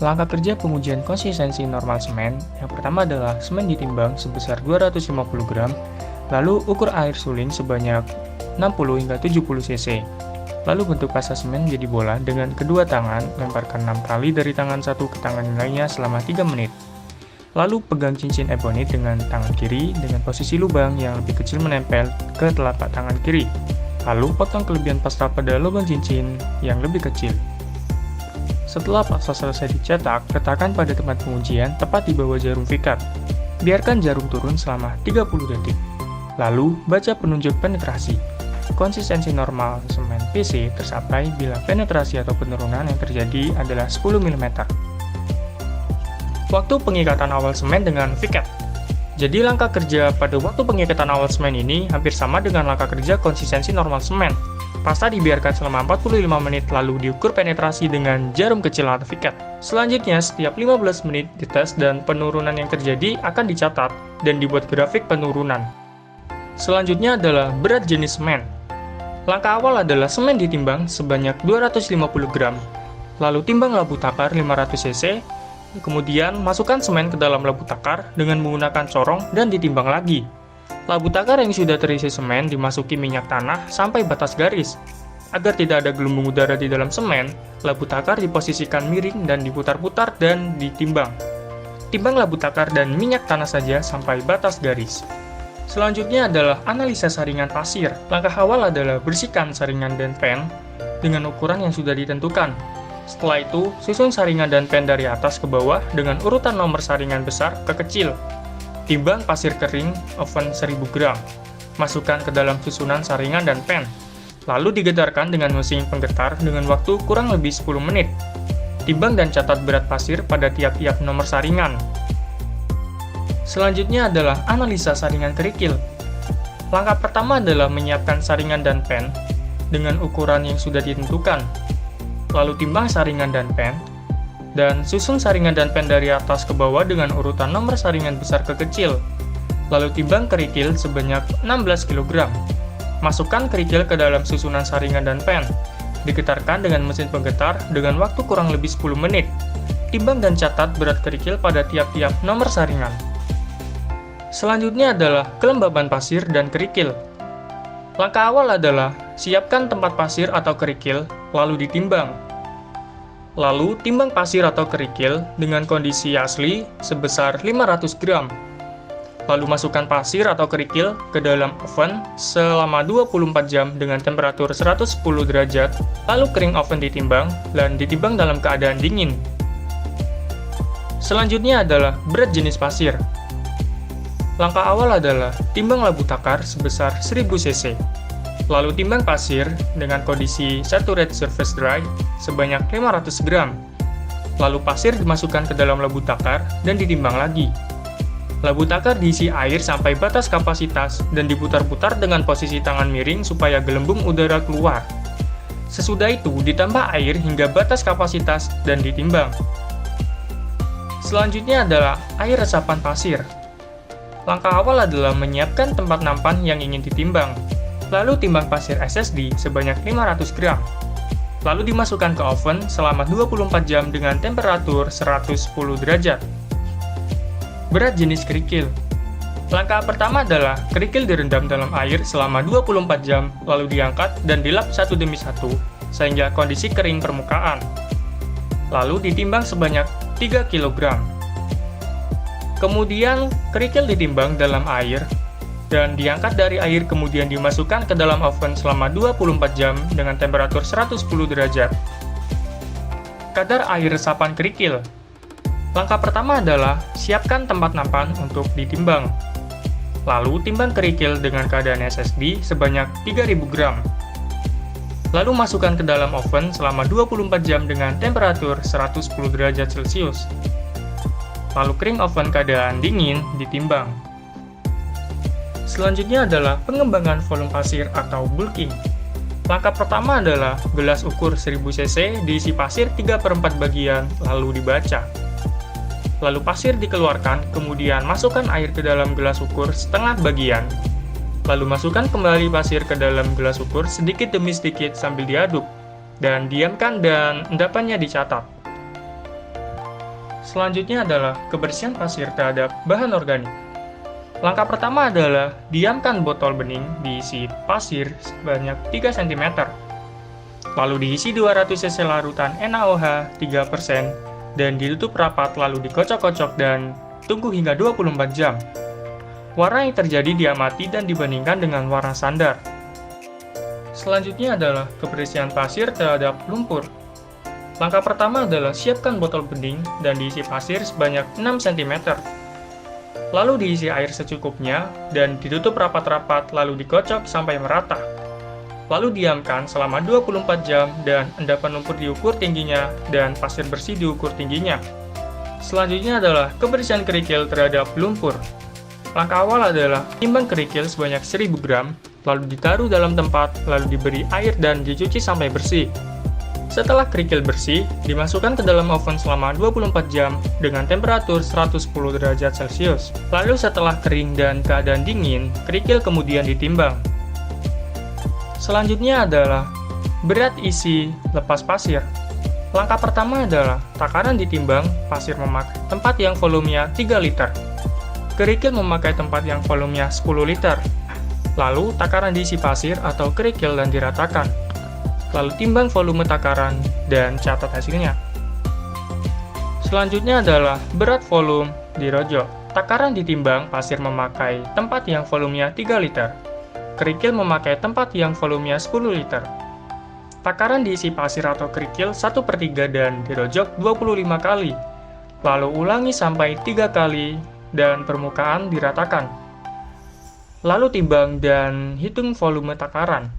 Langkah kerja pengujian konsistensi normal semen, yang pertama adalah semen ditimbang sebesar 250 gram, lalu ukur air suling sebanyak 60 hingga 70 cc. Lalu bentuk pasta semen jadi bola dengan kedua tangan, lemparkan 6 kali dari tangan satu ke tangan lainnya selama 3 menit. Lalu pegang cincin ebonit dengan tangan kiri dengan posisi lubang yang lebih kecil menempel ke telapak tangan kiri. Lalu potong kelebihan pasta pada lubang cincin yang lebih kecil. Setelah pasta selesai dicetak, letakkan pada tempat pengujian tepat di bawah jarum pikat. Biarkan jarum turun selama 30 detik. Lalu, baca penunjuk penetrasi. Konsistensi normal semen PC tercapai bila penetrasi atau penurunan yang terjadi adalah 10 mm. Waktu pengikatan awal semen dengan piket. Jadi langkah kerja pada waktu pengikatan awal semen ini hampir sama dengan langkah kerja konsistensi normal semen. Pasta dibiarkan selama 45 menit lalu diukur penetrasi dengan jarum kecil atau piket. Selanjutnya, setiap 15 menit dites dan penurunan yang terjadi akan dicatat dan dibuat grafik penurunan. Selanjutnya adalah berat jenis semen. Langkah awal adalah semen ditimbang sebanyak 250 gram, lalu timbang labu takar 500 cc, kemudian masukkan semen ke dalam labu takar dengan menggunakan corong dan ditimbang lagi. Labu takar yang sudah terisi semen dimasuki minyak tanah sampai batas garis. Agar tidak ada gelembung udara di dalam semen, labu takar diposisikan miring dan diputar-putar dan ditimbang. Timbang labu takar dan minyak tanah saja sampai batas garis. Selanjutnya adalah analisa saringan pasir. Langkah awal adalah bersihkan saringan dan pen dengan ukuran yang sudah ditentukan. Setelah itu, susun saringan dan pen dari atas ke bawah dengan urutan nomor saringan besar ke kecil. Timbang pasir kering oven 1000 gram. Masukkan ke dalam susunan saringan dan pen. Lalu digetarkan dengan mesin penggetar dengan waktu kurang lebih 10 menit. Timbang dan catat berat pasir pada tiap-tiap nomor saringan. Selanjutnya adalah analisa saringan kerikil. Langkah pertama adalah menyiapkan saringan dan pen dengan ukuran yang sudah ditentukan. Lalu timbang saringan dan pen, dan susun saringan dan pen dari atas ke bawah dengan urutan nomor saringan besar ke kecil. Lalu timbang kerikil sebanyak 16 kg. Masukkan kerikil ke dalam susunan saringan dan pen. Digetarkan dengan mesin penggetar dengan waktu kurang lebih 10 menit. Timbang dan catat berat kerikil pada tiap-tiap nomor saringan. Selanjutnya adalah kelembaban pasir dan kerikil. Langkah awal adalah siapkan tempat pasir atau kerikil, lalu ditimbang. Lalu, timbang pasir atau kerikil dengan kondisi asli sebesar 500 gram. Lalu masukkan pasir atau kerikil ke dalam oven selama 24 jam dengan temperatur 110 derajat, lalu kering oven ditimbang dan ditimbang dalam keadaan dingin. Selanjutnya adalah berat jenis pasir. Langkah awal adalah timbang labu takar sebesar 1000 cc. Lalu timbang pasir dengan kondisi saturate surface dry sebanyak 500 gram. Lalu pasir dimasukkan ke dalam labu takar dan ditimbang lagi. Labu takar diisi air sampai batas kapasitas dan diputar-putar dengan posisi tangan miring supaya gelembung udara keluar. Sesudah itu ditambah air hingga batas kapasitas dan ditimbang. Selanjutnya adalah air resapan pasir. Langkah awal adalah menyiapkan tempat nampan yang ingin ditimbang. Lalu timbang pasir SSD sebanyak 500 gram. Lalu dimasukkan ke oven selama 24 jam dengan temperatur 110 derajat. Berat jenis kerikil. Langkah pertama adalah kerikil direndam dalam air selama 24 jam, lalu diangkat dan dilap satu demi satu, sehingga kondisi kering permukaan. Lalu ditimbang sebanyak 3 kg. Kemudian kerikil ditimbang dalam air, dan diangkat dari air kemudian dimasukkan ke dalam oven selama 24 jam dengan temperatur 110 derajat. Kadar air resapan kerikil. Langkah pertama adalah siapkan tempat nampan untuk ditimbang. Lalu timbang kerikil dengan keadaan SSD sebanyak 3000 gram. Lalu masukkan ke dalam oven selama 24 jam dengan temperatur 110 derajat Celcius. Lalu kering oven keadaan dingin ditimbang. Selanjutnya adalah pengembangan volume pasir atau bulking. Langkah pertama adalah gelas ukur 1000 cc diisi pasir 3/4 bagian, lalu dibaca. Lalu pasir dikeluarkan, kemudian masukkan air ke dalam gelas ukur setengah bagian. Lalu masukkan kembali pasir ke dalam gelas ukur sedikit demi sedikit sambil diaduk, dan diamkan dan endapannya dicatat. Selanjutnya adalah kebersihan pasir terhadap bahan organik. Langkah pertama adalah diamkan botol bening diisi pasir sebanyak 3 cm. Lalu diisi 200 cc larutan NaOH 3% dan ditutup rapat lalu dikocok-kocok dan tunggu hingga 24 jam. Warna yang terjadi diamati dan dibandingkan dengan warna standar. Selanjutnya adalah kebersihan pasir terhadap lumpur. Langkah pertama adalah siapkan botol bening dan diisi pasir sebanyak 6 cm. Lalu diisi air secukupnya dan ditutup rapat-rapat lalu dikocok sampai merata. Lalu diamkan selama 24 jam dan endapan lumpur diukur tingginya dan pasir bersih diukur tingginya. Selanjutnya adalah kebersihan kerikil terhadap lumpur. Langkah awal adalah timbang kerikil sebanyak 1000 gram, lalu ditaruh dalam tempat, lalu diberi air dan dicuci sampai bersih. Setelah kerikil bersih, dimasukkan ke dalam oven selama 24 jam dengan temperatur 110 derajat Celcius. Lalu setelah kering dan keadaan dingin, kerikil kemudian ditimbang. Selanjutnya adalah berat isi lepas pasir. Langkah pertama adalah takaran ditimbang, pasir memakai tempat yang volumenya 3 liter. Kerikil memakai tempat yang volumenya 10 liter. Lalu takaran diisi pasir atau kerikil dan diratakan. Lalu timbang volume takaran dan catat hasilnya. Selanjutnya adalah berat volume dirojok. Takaran ditimbang, pasir memakai tempat yang volumenya 3 liter. Kerikil memakai tempat yang volumenya 10 liter. Takaran diisi pasir atau kerikil 1/3 dan dirojok 25 kali. Lalu ulangi sampai 3 kali dan permukaan diratakan. Lalu timbang dan hitung volume takaran.